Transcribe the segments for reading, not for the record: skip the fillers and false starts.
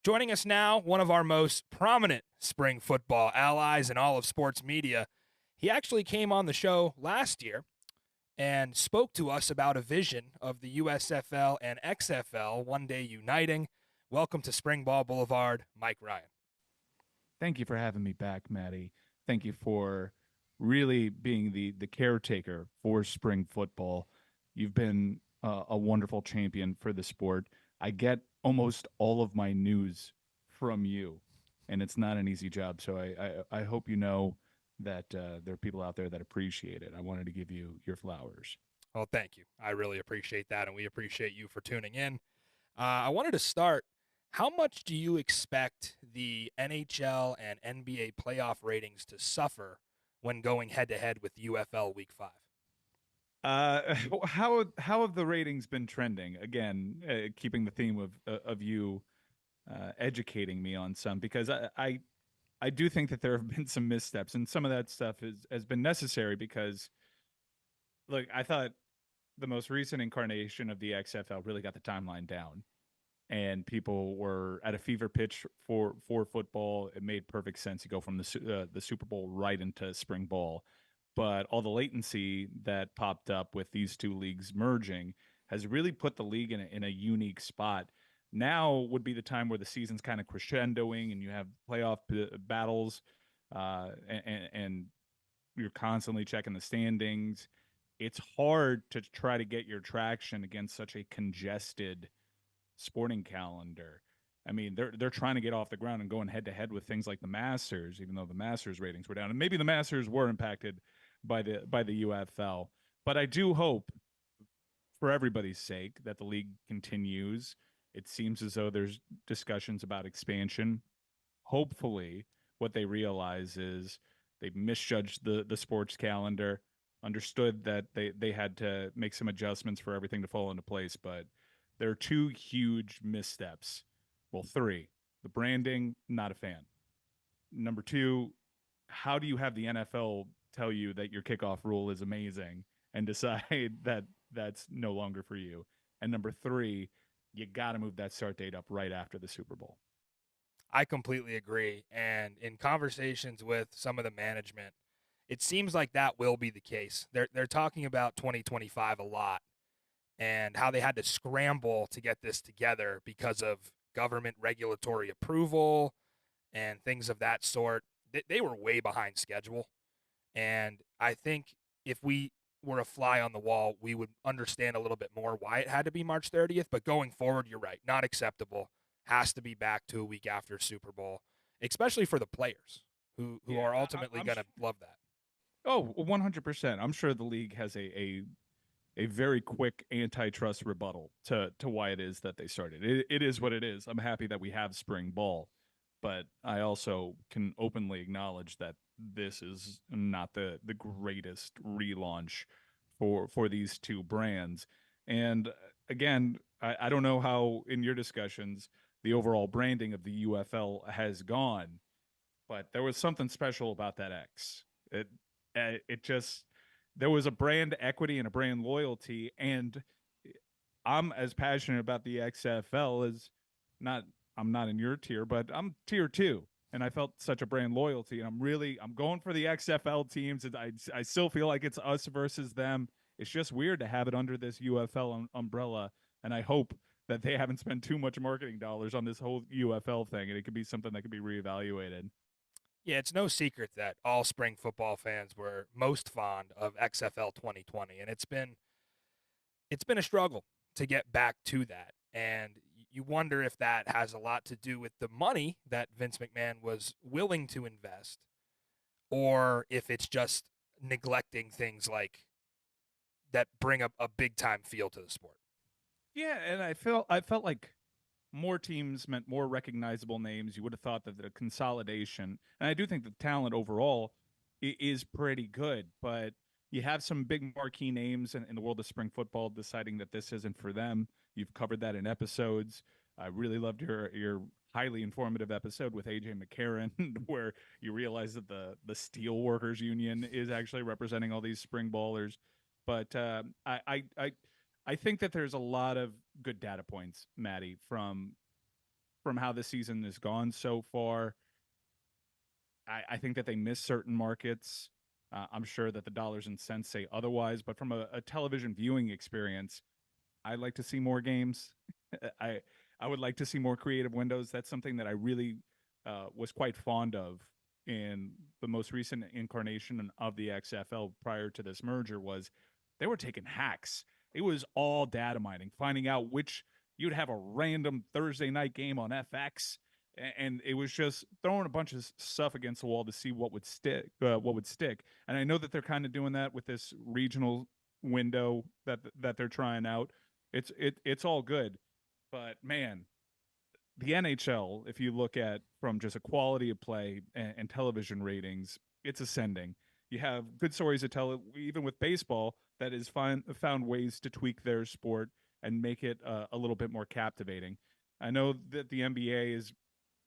Joining us now, one of our most prominent spring football allies in all of sports media. He actually came on the show last year and spoke to us about a vision of the USFL and XFL one day uniting. Welcome to Springball Boulevard, Mike Ryan. Thank you for having me back, Maddie. Thank you for really being the caretaker for spring football. You've been a wonderful champion for the sport. I get almost all of my news from you, and it's not an easy job. So I hope you know that there are people out there that appreciate it. I wanted to give you your flowers. Well, thank you. I really appreciate that, and we appreciate you for tuning in. I wanted to start. How much do you expect the NHL and NBA playoff ratings to suffer when going head to head with UFL Week 5? How have the ratings been trending? Again, keeping the theme of you educating me on some because I do think that there have been some missteps, and some of that stuff has been necessary because, look, I thought the most recent incarnation of the XFL really got the timeline down, and people were at a fever pitch for football. It made perfect sense to go from the Super Bowl right into spring ball, but all the latency that popped up with these two leagues merging has really put the league in a unique spot. Now would be the time where the season's kind of crescendoing and you have playoff battles, and you're constantly checking the standings. It's hard to try to get your traction against such a congested sporting calendar. I mean, they're trying to get off the ground and going head to head with things like the Masters, even though the Masters ratings were down, and maybe the Masters were impacted by the UFL. But I do hope, for everybody's sake, that the league continues. It seems as though there's discussions about expansion. Hopefully, what they realize is they misjudged the sports calendar, understood that they had to make some adjustments for everything to fall into place. But there are two huge missteps. Well, three. The branding, not a fan. Number two, how do you have the NFL tell you that your kickoff rule is amazing and decide that that's no longer for you? And number three, you got to move that start date up right after the Super Bowl. I completely agree. And in conversations with some of the management, it seems like that will be the case. They're talking about 2025 a lot and how they had to scramble to get this together because of government regulatory approval and things of that sort. They were way behind schedule. And I think if we were a fly on the wall, we would understand a little bit more why it had to be March 30th. But going forward, you're right. Not acceptable. Has to be back to a week after Super Bowl, especially for the players who Yeah, are ultimately going to love that. Oh, 100%. I'm sure the league has a very quick antitrust rebuttal to why it is that they started. It is what it is. I'm happy that we have spring ball, but I also can openly acknowledge that this is not the greatest relaunch for these two brands. And again, I don't know how in your discussions the overall branding of the UFL has gone, but there was something special about that X. It just there was a brand equity and a brand loyalty, and I'm as passionate about the XFL as not. I'm not in your tier, but I'm tier two, and I felt such a brand loyalty, and I'm going for the XFL teams. And I still feel like it's us versus them. It's just weird to have it under this UFL umbrella, and I hope that they haven't spent too much marketing dollars on this whole UFL thing, and it could be something that could be reevaluated. Yeah, it's no secret that all spring football fans were most fond of XFL 2020, and it's been a struggle to get back to that. And you wonder if that has a lot to do with the money that Vince McMahon was willing to invest, or if it's just neglecting things like that bring a big time feel to the sport. Yeah, and I felt like more teams meant more recognizable names. You would have thought that the consolidation, and I do think the talent overall is pretty good, but you have some big marquee names in the world of spring football deciding that this isn't for them. You've covered that in episodes. I really loved your highly informative episode with AJ McCarron, where you realize that the steel workers union is actually representing all these spring ballers. But I think that there's a lot of good data points, Maddie, from from how the season has gone so far. I think that they miss certain markets. I'm sure that the dollars and cents say otherwise, but from a television viewing experience, I'd like to see more games. I I would like to see more creative windows. That's something that I really was quite fond of in the most recent incarnation of the XFL prior to this merger. Was they were taking hacks. It was all data mining, finding out which you'd have a random Thursday night game on FX, and it was just throwing a bunch of stuff against the wall to see what would stick. What would stick. And I know that they're kind of doing that with this regional window that they're trying out. It's all good, but man, the NHL, if you look at from just a quality of play and television ratings, it's ascending. You have good stories to tell, even with baseball, that has found ways to tweak their sport and make it a little bit more captivating. I know that the NBA is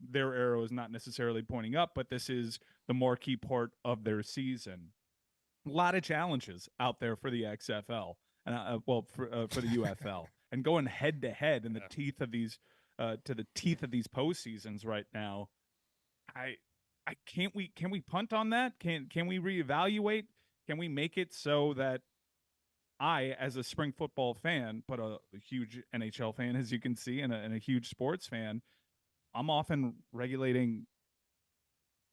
their arrow is not necessarily pointing up, but this is the marquee part of their season. A lot of challenges out there for the XFL and for the UFL, and going head to head in the Yeah. teeth of these to the teeth of these postseasons right now. I I can we punt on that? Can we reevaluate? Can we make it so that I, as a spring football fan, but a huge NHL fan, as you can see, and a huge sports fan, I'm often regulating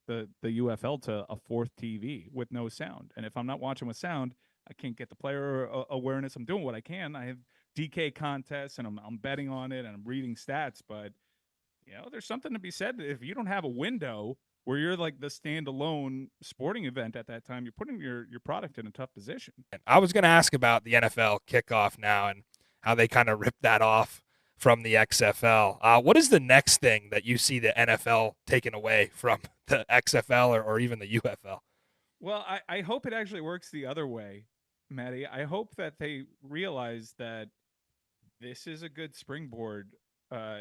the UFL to a fourth TV with no sound. And if I'm not watching with sound, I can't get the player awareness. I'm doing what I can. I have DK contests, and I'm betting on it, and I'm reading stats. But there's something to be said if you don't have a window where you're like the standalone sporting event at that time, you're putting your product in a tough position. And I was going to ask about the NFL kickoff now and how they kind of ripped that off from the XFL. What is the next thing that you see the NFL taking away from the XFL or even the UFL? Well, I hope it actually works the other way, Maddie. I hope that they realize that this is a good springboard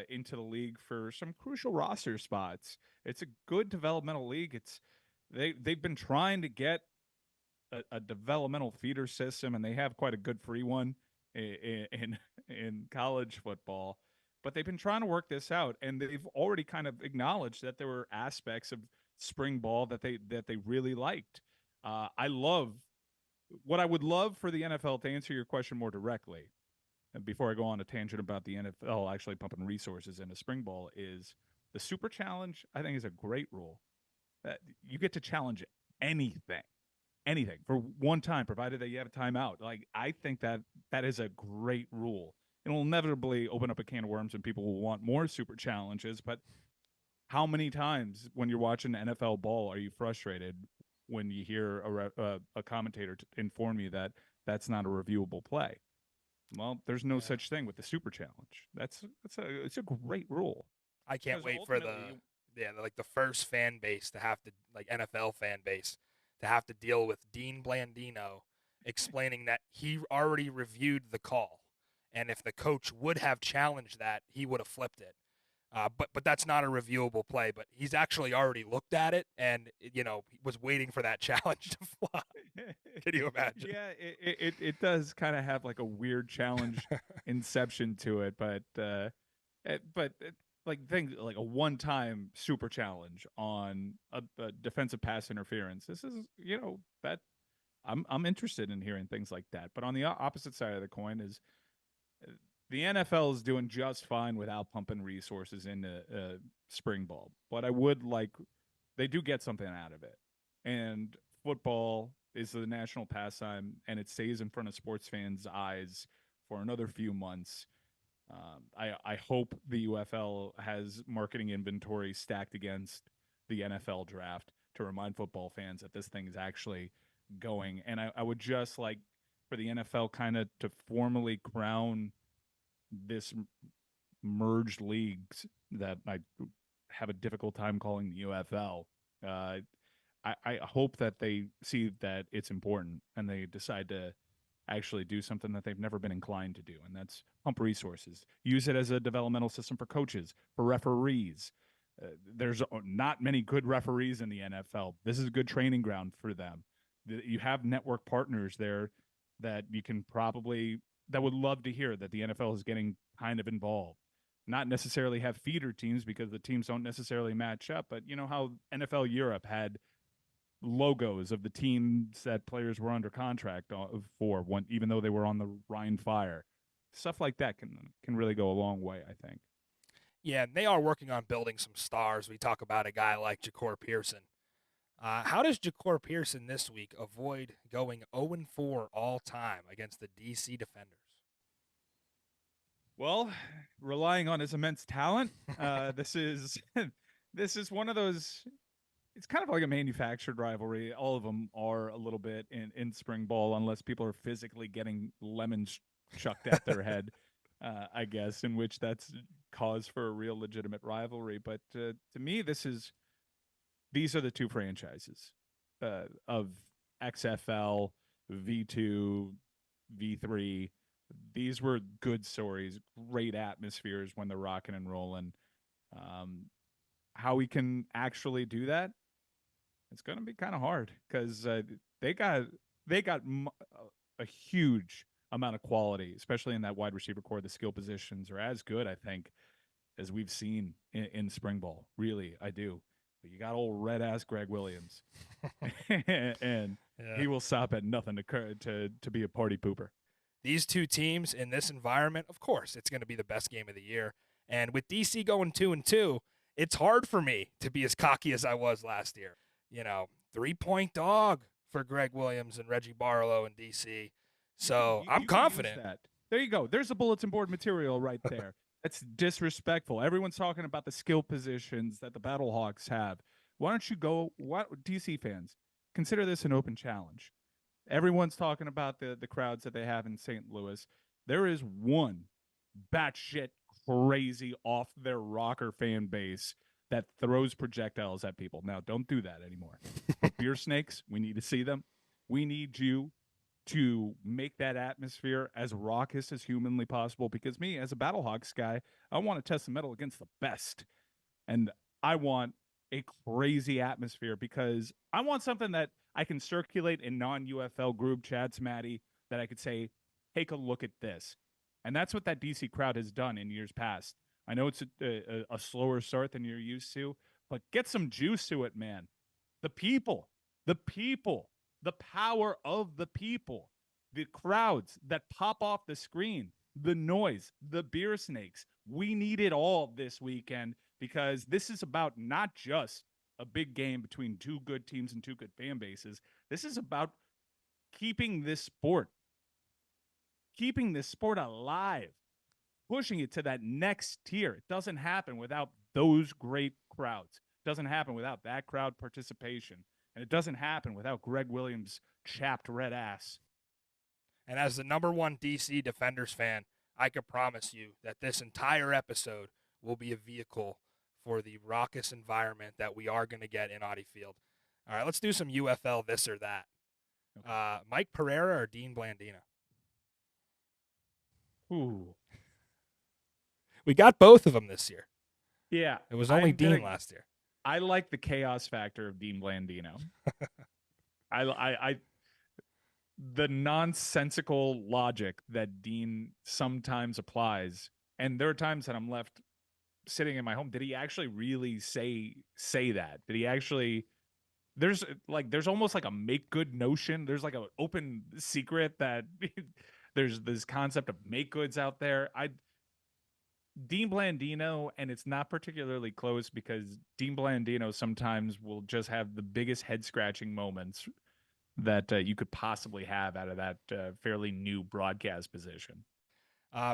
into the league for some crucial roster spots. It's a good developmental league. They've been trying to get a developmental feeder system, and they have quite a good free one in college football. But they've been trying to work this out, and they've already kind of acknowledged that there were aspects of spring ball that they really liked. I love what I would love for the NFL, to answer your question more directly, and before I go on a tangent about the NFL actually pumping resources into spring ball, is the super challenge. I think is a great rule. You get to challenge anything, anything for one time, provided that you have a timeout. Like, I think that is a great rule. It'll inevitably open up a can of worms, and people will want more super challenges. But how many times when you're watching NFL ball are you frustrated when you hear a commentator inform you that that's not a reviewable play? Well, there's no Yeah. such thing with the super challenge. It's a great rule. I can't Because wait for ultimately, like the first fan base to have to, like, NFL fan base to have to deal with Dean Blandino explaining that he already reviewed the call, and if the coach would have challenged that, he would have flipped it. But that's not a reviewable play. But he's actually already looked at it, and he was waiting for that challenge to fly. Can you imagine? yeah, it does kind of have like a weird challenge inception to it, but like things like a one-time super challenge on a defensive pass interference. This is that I'm interested in hearing things like that. But on the opposite side of the coin is the NFL is doing just fine without pumping resources into spring ball. But I would like they do get something out of it. And football is the national pastime, and it stays in front of sports fans' eyes for another few months. I hope the UFL has marketing inventory stacked against the NFL draft to remind football fans that this thing is actually going. And I would just like for the NFL kind of to formally crown this merged leagues that I have a difficult time calling the UFL. Uh, I hope that they see that it's important and they decide to actually do something that they've never been inclined to do, and that's pump resources. Use it as a developmental system for coaches, for referees. There's not many good referees in the NFL. This is a good training ground for them. You have network partners there that you can probably that would love to hear that the NFL is getting kind of involved. not necessarily have feeder teams because the teams don't necessarily match up. But you know how NFL Europe had logos of the teams that players were under contract for, even though they were on the Rhine Fire. Stuff like that can really go a long way, I think. Yeah, they are working on building some stars. We talk about a guy like Ja'Cour Pearson. How does Ja'Cour Pearson this week avoid going 0-4 all time against the DC Defenders? Well, relying on his immense talent, this is this is one of those. It's kind of like a manufactured rivalry. All of them are a little bit in spring ball, unless people are physically getting lemons chucked at their head. I guess, in which that's cause for a real legitimate rivalry. But to me, these are the two franchises of XFL, V2, V3. These were good stories, great atmospheres when they're rocking and rolling. How we can actually do that, it's going to be kind of hard because they got a huge amount of quality, especially in that wide receiver core. The skill positions are as good, I think, as we've seen in spring ball. Really, I do. But you got old red ass Greg Williams, and he will stop at nothing to be a party pooper. These two teams in this environment, of course, it's going to be the best game of the year. And with DC going 2-2, it's hard for me to be as cocky as I was last year. 3-point dog for Greg Williams and Reggie Barlow in DC. So I'm confident. There you go. There's a bulletin board material right there. That's disrespectful. Everyone's talking about the skill positions that the Battlehawks have. Why don't you go, DC fans, consider this an open challenge. Everyone's talking about the crowds that they have in St. Louis. There is one batshit crazy off their rocker fan base that throws projectiles at people. Now, don't do that anymore. Beer snakes, we need to see them. We need you to make that atmosphere as raucous as humanly possible, because me, as a Battlehawks guy, I want to test the metal against the best. And I want a crazy atmosphere because I want something that I can circulate in non-UFL group chats, Maddie, that I could say, take a look at this. And that's what that DC crowd has done in years past. I know it's a slower start than you're used to, but get some juice to it, man. The people, the power of the people, the crowds that pop off the screen, the noise, the beer snakes. We need it all this weekend because this is about not just a big game between two good teams and two good fan bases. This is about keeping this sport alive, pushing it to that next tier. It doesn't happen without those great crowds. It doesn't happen without that crowd participation. And it doesn't happen without Greg Williams' chapped red ass. And as the #1 DC Defenders fan, I can promise you that this entire episode will be a vehicle for the raucous environment that we are going to get in Audi Field. All right, let's do some UFL this or that. Okay. Mike Pereira or Dean Blandino? Ooh. We got both of them this year. Yeah. It was only Dean last year. I like the chaos factor of Dean Blandino. I the nonsensical logic that Dean sometimes applies, and there are times that I'm left sitting in my home. Did he actually really say that? Did he actually? There's almost like a make good notion. There's like an open secret that there's this concept of make goods out there. Dean Blandino, and it's not particularly close because Dean Blandino sometimes will just have the biggest head-scratching moments that you could possibly have out of that fairly new broadcast position.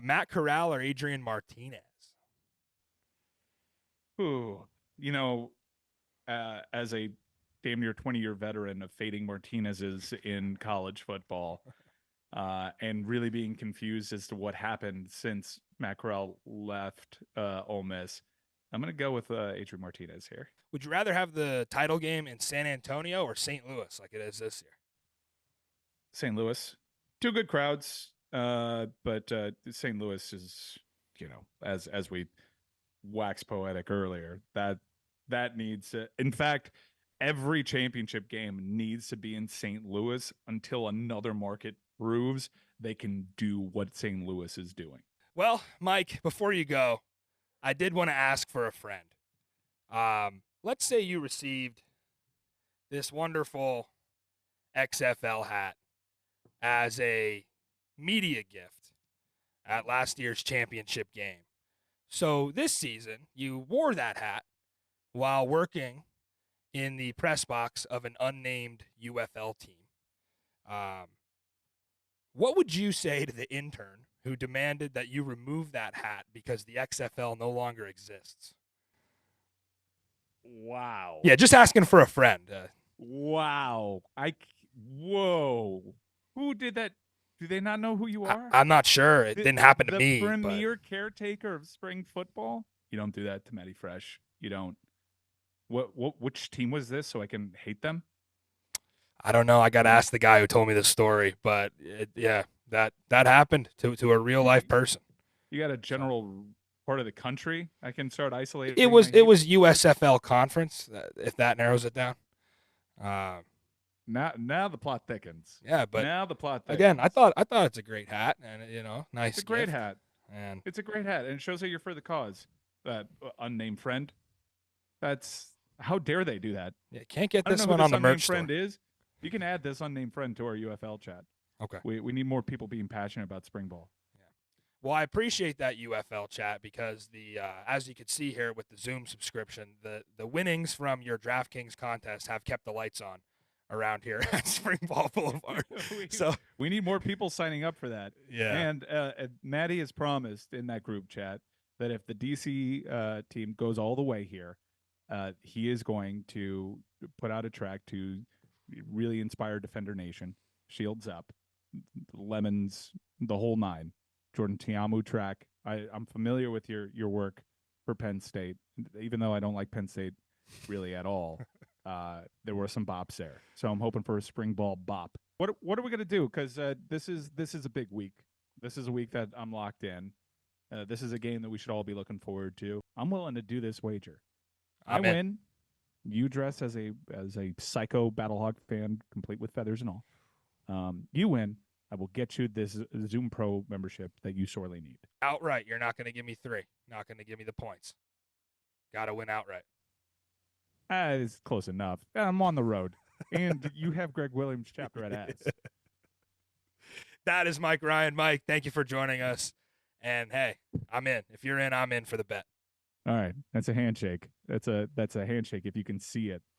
Matt Corral or Adrian Martinez? Ooh, as a damn near 20-year veteran of fading Martinez's in college football, and really being confused as to what happened since Matt Corral left Ole Miss, I'm going to go with Adrian Martinez here. Would you rather have the title game in San Antonio or St. Louis like it is this year? St. Louis. Two good crowds, but St. Louis is, as we waxed poetic earlier, that needs – in fact, every championship game needs to be in St. Louis until another market proves they can do what St. Louis is doing. Well, Mike, before you go, I did want to ask for a friend. Let's say you received this wonderful XFL hat as a media gift at last year's championship game. So this season, you wore that hat while working in the press box of an unnamed UFL team. What would you say to the intern who demanded that you remove that hat because the XFL no longer exists? Wow. Yeah, just asking for a friend. Wow. Whoa. Who did that? Do they not know who you are? I'm not sure. It didn't happen to me. The premier caretaker of spring football? You don't do that to Matty Fresh. You don't. Which team was this so I can hate them? I don't know. I got to ask the guy who told me this story, but that happened to a real life person. You got a general part of the country I can start isolating. It was USFL conference, if that narrows it down. Now the plot thickens. Yeah, but now the plot thickens. Again, I thought it's a great hat, and nice. It's a great hat, and it's a great hat, and it shows that you're for the cause. That unnamed friend. That's how dare they do that? Yeah, can't get this one on the merch store. Friend is. You can add this unnamed friend to our UFL chat. Okay. We need more people being passionate about spring ball. Yeah. Well, I appreciate that UFL chat because as you can see here with the Zoom subscription, the winnings from your DraftKings contest have kept the lights on around here at Springball Boulevard. So we need more people signing up for that. Yeah. And Maddie has promised in that group chat that if the DC team goes all the way here, he is going to put out a track to really inspire Defender Nation. Shields up, lemons, the whole nine. Jordan Tiamu track. I'm familiar with your work for Penn State, even though I don't like Penn State really at all. There were some bops there, so I'm hoping for a spring ball bop. What are we gonna do? Because this is a big week. This is a week that I'm locked in. This is a game that we should all be looking forward to. I'm willing to do this wager. I win. You dress as a psycho Battlehawk fan, complete with feathers and all. You win. I will get you this Zoom Pro membership that you sorely need. Outright. You're not going to give me 3. Not going to give me the points. Got to win outright. It's close enough. I'm on the road. And you have Greg Williams chapter at ads. That is Mike Ryan. Mike, thank you for joining us. And hey, I'm in. If you're in, I'm in for the bet. All right. That's a handshake. That's a handshake if you can see it.